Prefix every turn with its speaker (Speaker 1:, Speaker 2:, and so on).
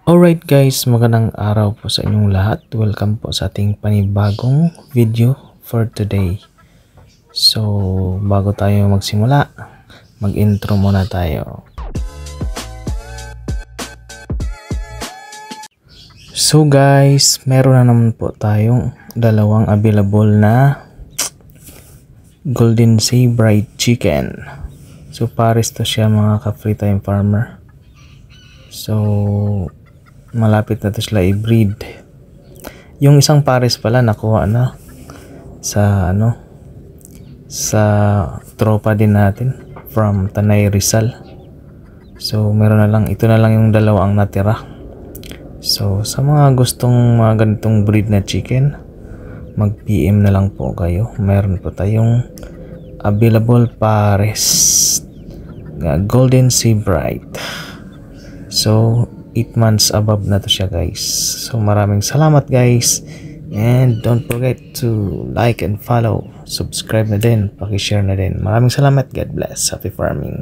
Speaker 1: Alright guys, magandang araw po sa inyong lahat. Welcome po sa ating panibagong video for today. So, bago tayo magsimula, mag-intro muna tayo. So guys, meron na naman po tayong dalawang available na Golden Sea Bright Chicken. So, pares to siya mga ka-free time farmer. So, malapit na to sila i-breed. Yung isang pares pala nakuha na sa sa tropa din natin from Tanay Rizal. So meron na lang, ito na lang yung dalawa ang natira. So sa mga gustong mga ganitong breed na chicken, mag-PM na lang po kayo. Meron po tayong available pares Golden Sea Bright. So 8 months above na to siya guys. So maraming salamat guys, and don't forget to like and follow, subscribe na din, paki-share na din. Maraming salamat, God bless, happy farming.